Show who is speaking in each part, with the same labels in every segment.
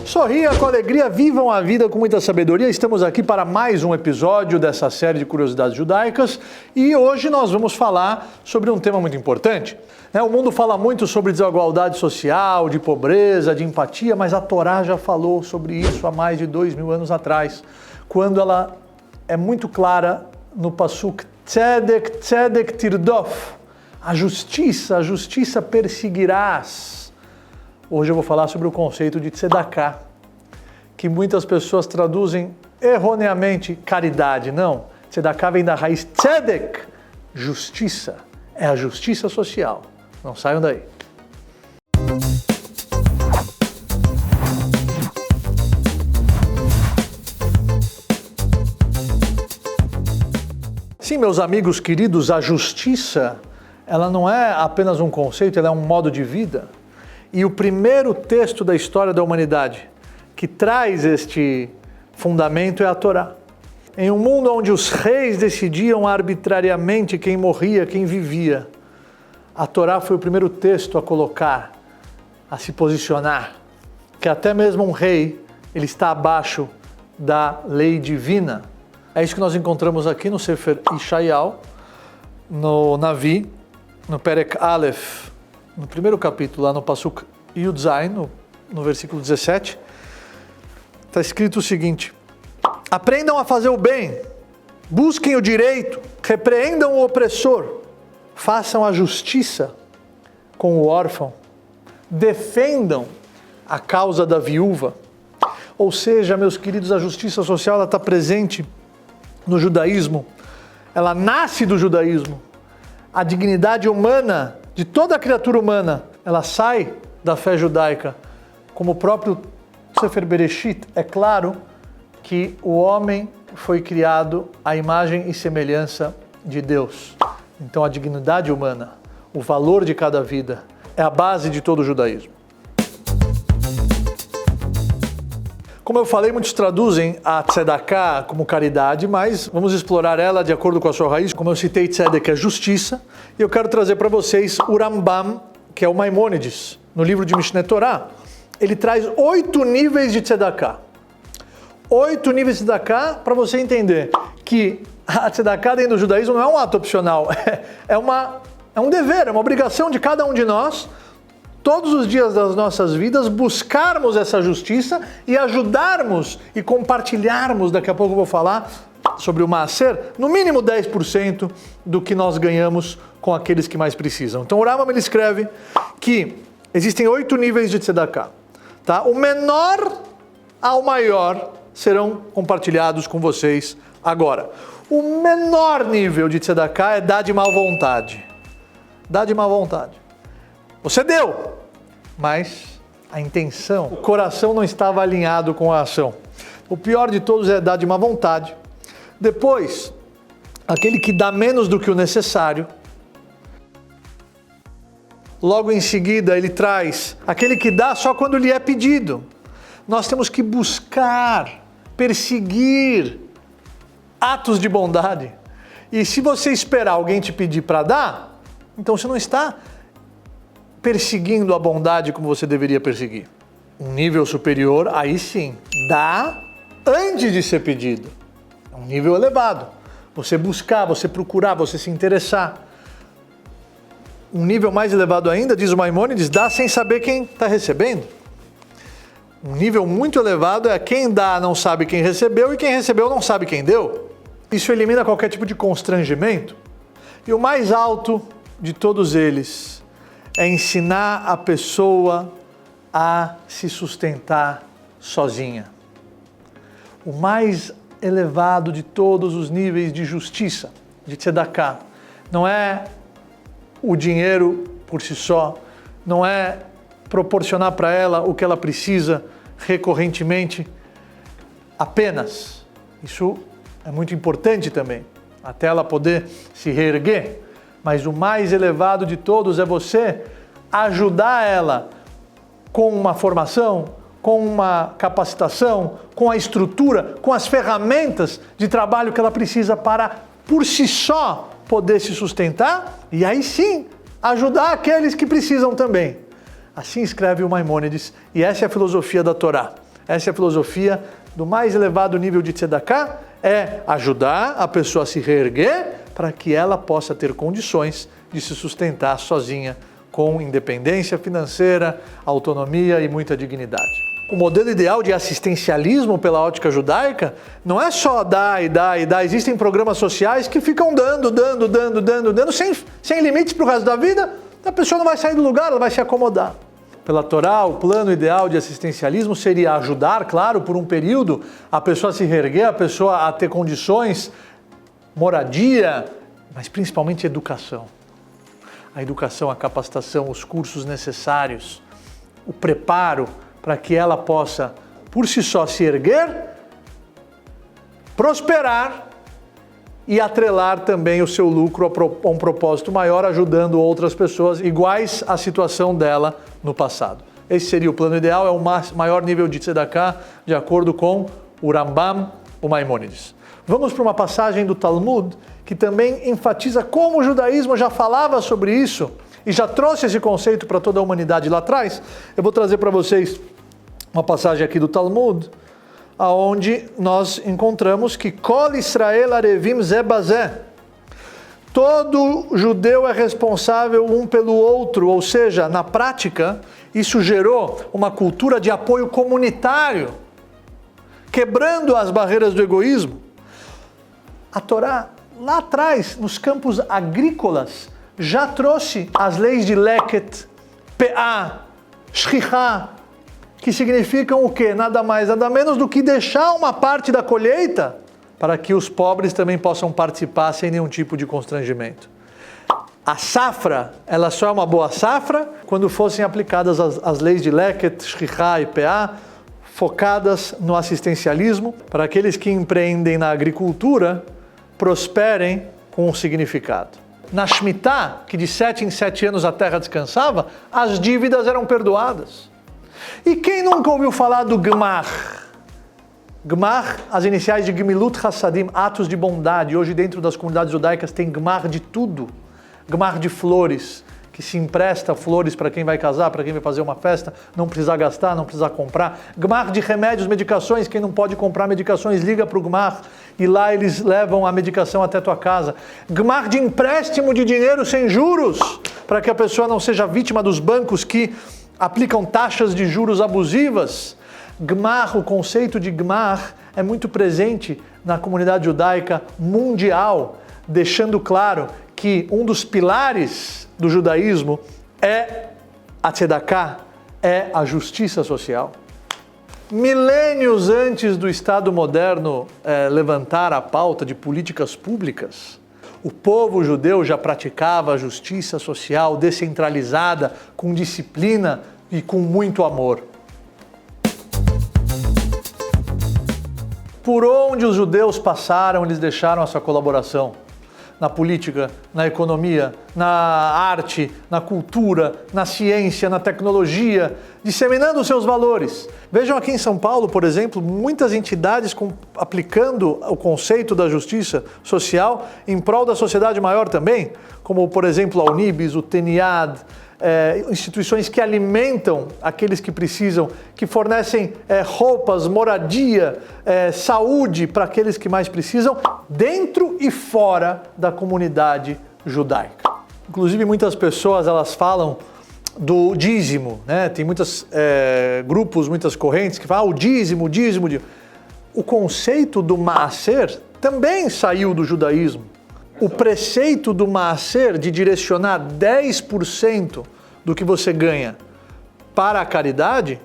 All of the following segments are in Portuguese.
Speaker 1: Sorria com alegria, vivam a vida com muita sabedoria. Estamos aqui para mais um episódio dessa série de curiosidades judaicas e hoje nós vamos falar sobre um tema muito importante. O mundo fala muito sobre desigualdade social, de pobreza, de empatia, mas a Torá já falou sobre isso há mais de 2000 anos atrás, quando ela é muito clara no Pasuk Tzedek, Tzedek Tirdof, a justiça perseguirás. Hoje eu vou falar sobre o conceito de tzedakah, que muitas pessoas traduzem erroneamente caridade. Não, tzedakah vem da raiz tzedek, justiça. É a justiça social. Não saiam daí. Sim, meus amigos queridos, a justiça, ela não é apenas um conceito, ela é um modo de vida. E o primeiro texto da história da humanidade que traz este fundamento é a Torá. Em um mundo onde os reis decidiam arbitrariamente quem morria, quem vivia, a Torá foi o primeiro texto a colocar, a se posicionar, que até mesmo um rei, ele está abaixo da lei divina. É isso que nós encontramos aqui no Sefer Ishayahu, no Navi, no Perek Aleph, no primeiro capítulo, lá no Pasuk Yud Zayin, no versículo 17, está escrito o seguinte: aprendam a fazer o bem, busquem o direito, repreendam o opressor, façam a justiça com o órfão, defendam a causa da viúva. Ou seja, meus queridos, a justiça social está presente no judaísmo, ela nasce do judaísmo. A dignidade humana de toda a criatura humana, ela sai da fé judaica. Como o próprio Sefer Bereshit, é claro que o homem foi criado à imagem e semelhança de Deus. Então a dignidade humana, o valor de cada vida, é a base de todo o judaísmo. Como eu falei, muitos traduzem a tzedakah como caridade, mas vamos explorar ela de acordo com a sua raiz. Como eu citei, tzedek é justiça, e eu quero trazer para vocês o Rambam, que é o Maimônides, no livro de Mishneh Torah. Ele traz 8 níveis de tzedakah. 8 níveis de tzedakah para você entender que a tzedakah dentro do judaísmo não é um ato opcional, é um dever, é uma obrigação de cada um de nós, todos os dias das nossas vidas, buscarmos essa justiça e ajudarmos e compartilharmos, daqui a pouco eu vou falar sobre o Maaser, no mínimo 10% do que nós ganhamos com aqueles que mais precisam. Então o Rambam ele escreve que existem 8 níveis de tzedakah. Tá? O menor ao maior serão compartilhados com vocês agora. O menor nível de tzedakah é dar de má vontade. Dar de má vontade. Você deu, mas a intenção, o coração não estava alinhado com a ação. O pior de todos é dar de má vontade. Depois, aquele que dá menos do que o necessário. Logo em seguida, ele traz aquele que dá só quando lhe é pedido. Nós temos que buscar, perseguir atos de bondade. E se você esperar alguém te pedir para dar, então você não está perseguindo a bondade como você deveria perseguir. Um nível superior, aí sim, dá antes de ser pedido. É um nível elevado. Você buscar, você procurar, você se interessar. Um nível mais elevado ainda, diz o Maimônides, dá sem saber quem está recebendo. Um nível muito elevado é quem dá não sabe quem recebeu e quem recebeu não sabe quem deu. Isso elimina qualquer tipo de constrangimento. E o mais alto de todos eles é ensinar a pessoa a se sustentar sozinha. O mais elevado de todos os níveis de justiça, de tzedakah, não é o dinheiro por si só, não é proporcionar para ela o que ela precisa recorrentemente apenas. Isso é muito importante também, até ela poder se reerguer. Mas o mais elevado de todos é você ajudar ela com uma formação, com uma capacitação, com a estrutura, com as ferramentas de trabalho que ela precisa para, por si só, poder se sustentar e aí sim ajudar aqueles que precisam também. Assim escreve o Maimônides, e essa é a filosofia da Torá. Essa é a filosofia do mais elevado nível de tzedakah, é ajudar a pessoa a se reerguer para que ela possa ter condições de se sustentar sozinha, com independência financeira, autonomia e muita dignidade. O modelo ideal de assistencialismo pela ótica judaica não é só dar e dar e dar. Existem programas sociais que ficam dando sem limites para o resto da vida. A pessoa não vai sair do lugar, ela vai se acomodar. Pela Torá, o plano ideal de assistencialismo seria ajudar, claro, por um período, a pessoa a se reerguer, a pessoa a ter condições, moradia, mas principalmente educação. A educação, a capacitação, os cursos necessários, o preparo para que ela possa, por si só, se erguer, prosperar e atrelar também o seu lucro a um propósito maior, ajudando outras pessoas iguais à situação dela no passado. Esse seria o plano ideal, é o maior nível de tzedakah, de acordo com o Rambam, o Maimônides. Vamos para uma passagem do Talmud, que também enfatiza como o judaísmo já falava sobre isso, e já trouxe esse conceito para toda a humanidade lá atrás. Eu vou trazer para vocês uma passagem aqui do Talmud, aonde nós encontramos que Kol Israel Arevim Zé Bazé. Todo judeu é responsável um pelo outro, ou seja, na prática, isso gerou uma cultura de apoio comunitário, quebrando as barreiras do egoísmo. A Torá, lá atrás, nos campos agrícolas, já trouxe as leis de Leket, Peá, Shrichá, que significam o quê? Nada mais, nada menos do que deixar uma parte da colheita para que os pobres também possam participar sem nenhum tipo de constrangimento. A safra, ela só é uma boa safra quando fossem aplicadas as leis de Leket, Shrichá e Peá, focadas no assistencialismo, para aqueles que empreendem na agricultura prosperem com um significado. Na Shemitah, que de 7 em 7 anos a terra descansava, as dívidas eram perdoadas. E quem nunca ouviu falar do Gmar? Gmar, as iniciais de Gmilut Hassadim, atos de bondade. Hoje dentro das comunidades judaicas tem Gmar de tudo. Gmar de flores, que se empresta flores para quem vai casar, para quem vai fazer uma festa, não precisar gastar, não precisar comprar. Gmar de remédios, medicações, quem não pode comprar medicações, liga para o Gmar e lá eles levam a medicação até a tua casa. Gmar de empréstimo de dinheiro sem juros, para que a pessoa não seja vítima dos bancos que aplicam taxas de juros abusivas. Gmar, o conceito de Gmar é muito presente na comunidade judaica mundial, deixando claro que um dos pilares do judaísmo é a tzedakah, é a justiça social. Milênios antes do Estado moderno levantar a pauta de políticas públicas, o povo judeu já praticava a justiça social descentralizada, com disciplina e com muito amor. Por onde os judeus passaram, eles deixaram a sua colaboração. Na política, na economia, na arte, na cultura, na ciência, na tecnologia, disseminando os seus valores. Vejam aqui em São Paulo, por exemplo, muitas entidades aplicando o conceito da justiça social em prol da sociedade maior também, como, por exemplo, a Unibis, o TENIAD, instituições que alimentam aqueles que precisam, que fornecem roupas, moradia, saúde para aqueles que mais precisam, dentro e fora da comunidade judaica. Inclusive, muitas pessoas elas falam do dízimo, né? Tem muitos grupos, muitas correntes que falam o dízimo. O conceito do maaser também saiu do judaísmo. O preceito do maaser de direcionar 10% do que você ganha para a caridade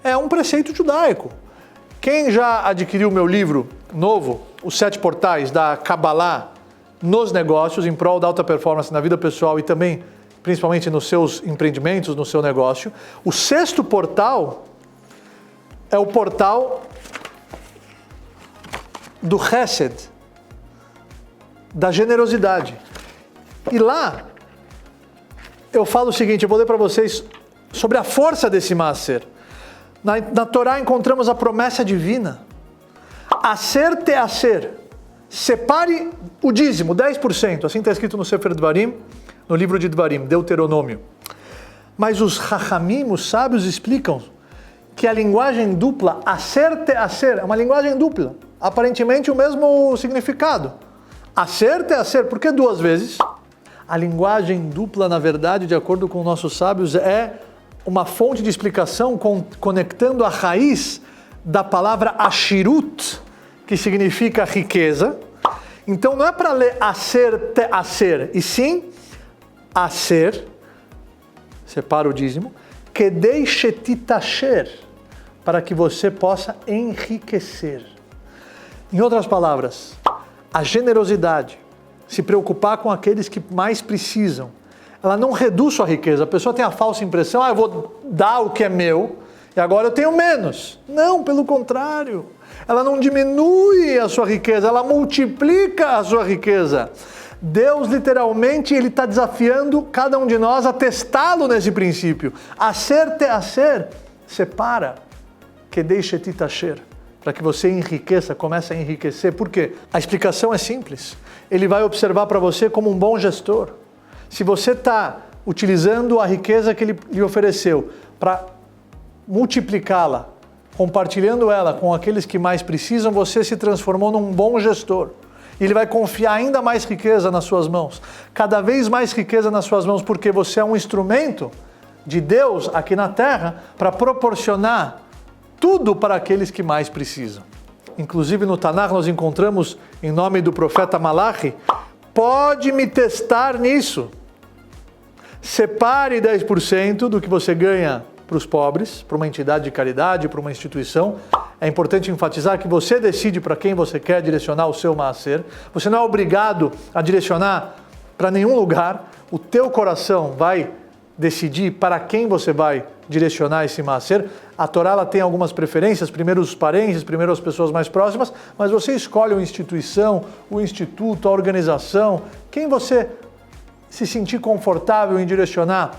Speaker 1: é um preceito judaico. Quem já adquiriu o meu livro novo, Os 7 Portais da Kabbalah nos negócios, em prol da alta performance na vida pessoal e também, principalmente nos seus empreendimentos, no seu negócio, o 6º portal é o portal do Chesed, da generosidade. E lá eu falo o seguinte, eu vou ler para vocês sobre a força desse maaser. Na Torá encontramos a promessa divina. Aser teaser. Separe o dízimo, 10%. Assim está escrito no Sefer Dvarim, no livro de Dvarim, Deuteronômio. Mas os Chachamim, os sábios, explicam que a linguagem dupla, hacer te hacer, é uma linguagem dupla. Aparentemente o mesmo significado. Hacer te hacer, por que duas vezes? A linguagem dupla, na verdade, de acordo com nossos sábios, é uma fonte de explicação conectando a raiz da palavra ashirut, que significa riqueza. Então não é para ler hacer te hacer, e sim hacer, separa o dízimo, kedei shetitasher, para que você possa enriquecer. Em outras palavras, a generosidade, se preocupar com aqueles que mais precisam, ela não reduz sua riqueza. A pessoa tem a falsa impressão, eu vou dar o que é meu e agora eu tenho menos. Não, pelo contrário. Ela não diminui a sua riqueza, ela multiplica a sua riqueza. Deus, literalmente, Ele está desafiando cada um de nós a testá-lo nesse princípio. Hacer te hacer, separa, que deixe te tasher, para que você enriqueça, comece a enriquecer. Por quê? A explicação é simples. Ele vai observar para você como um bom gestor. Se você está utilizando a riqueza que Ele lhe ofereceu para multiplicá-la, compartilhando ela com aqueles que mais precisam, você se transformou num bom gestor. E Ele vai confiar ainda mais riqueza nas suas mãos. Cada vez mais riqueza nas suas mãos, porque você é um instrumento de Deus aqui na terra para proporcionar tudo para aqueles que mais precisam. Inclusive no Tanakh nós encontramos, em nome do profeta Malachi, pode me testar nisso. Separe 10% do que você ganha para os pobres, para uma entidade de caridade, para uma instituição. É importante enfatizar que você decide para quem você quer direcionar o seu maaser. Você não é obrigado a direcionar para nenhum lugar. O teu coração vai decidir para quem você vai direcionar esse maaser. A Torá ela tem algumas preferências, primeiro os parentes, primeiro as pessoas mais próximas, mas você escolhe uma instituição, o instituto, a organização, quem você se sentir confortável em direcionar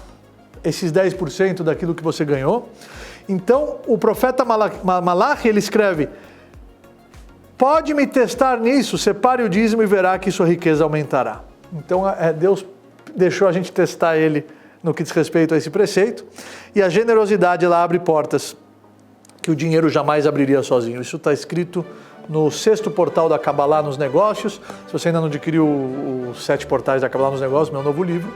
Speaker 1: esses 10% daquilo que você ganhou. Então, o profeta Malachi, ele escreve, pode me testar nisso, separe o dízimo e verá que sua riqueza aumentará. Então, Deus deixou a gente testar ele no que diz respeito a esse preceito, e a generosidade ela abre portas que o dinheiro jamais abriria sozinho. Isso está escrito no 6º portal da Kabbalah nos negócios. Se você ainda não adquiriu os 7 portais da Kabbalah nos negócios, meu novo livro.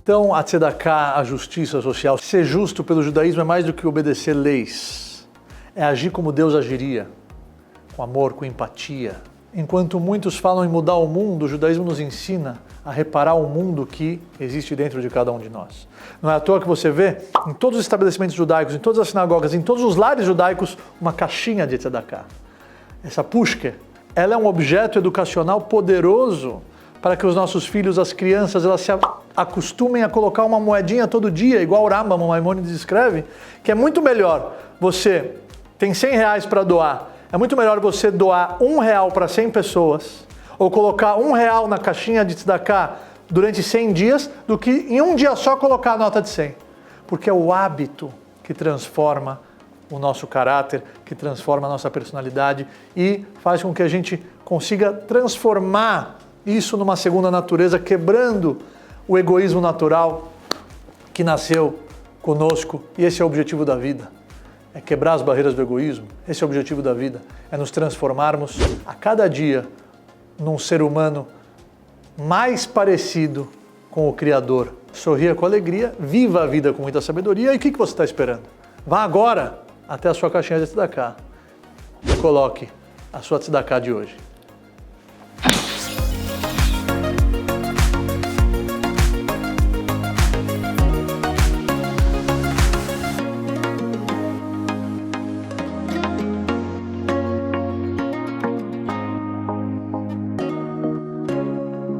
Speaker 1: Então, a tzedakah, a justiça social, ser justo pelo judaísmo é mais do que obedecer leis. É agir como Deus agiria, com amor, com empatia. Enquanto muitos falam em mudar o mundo, o judaísmo nos ensina a reparar o mundo que existe dentro de cada um de nós. Não é à toa que você vê em todos os estabelecimentos judaicos, em todas as sinagogas, em todos os lares judaicos, uma caixinha de tzedakah. Essa pushke, ela é um objeto educacional poderoso para que os nossos filhos, as crianças, elas se acostumem a colocar uma moedinha todo dia, igual o Rambam, o Maimônides escreve, que é muito melhor você tem 100 reais para doar, é muito melhor você doar R$1 para 100 pessoas, ou colocar R$1 na caixinha de tzedakah durante 100 dias, do que em um dia só colocar a nota de 100. Porque é o hábito que transforma o nosso caráter, que transforma a nossa personalidade e faz com que a gente consiga transformar isso numa segunda natureza, quebrando o egoísmo natural que nasceu conosco. E esse é o objetivo da vida. É quebrar as barreiras do egoísmo. Esse é o objetivo da vida. É nos transformarmos a cada dia num ser humano mais parecido com o Criador. Sorria com alegria, viva a vida com muita sabedoria. E o que você está esperando? Vá agora até a sua caixinha de tzedakah e coloque a sua tzedakah de hoje.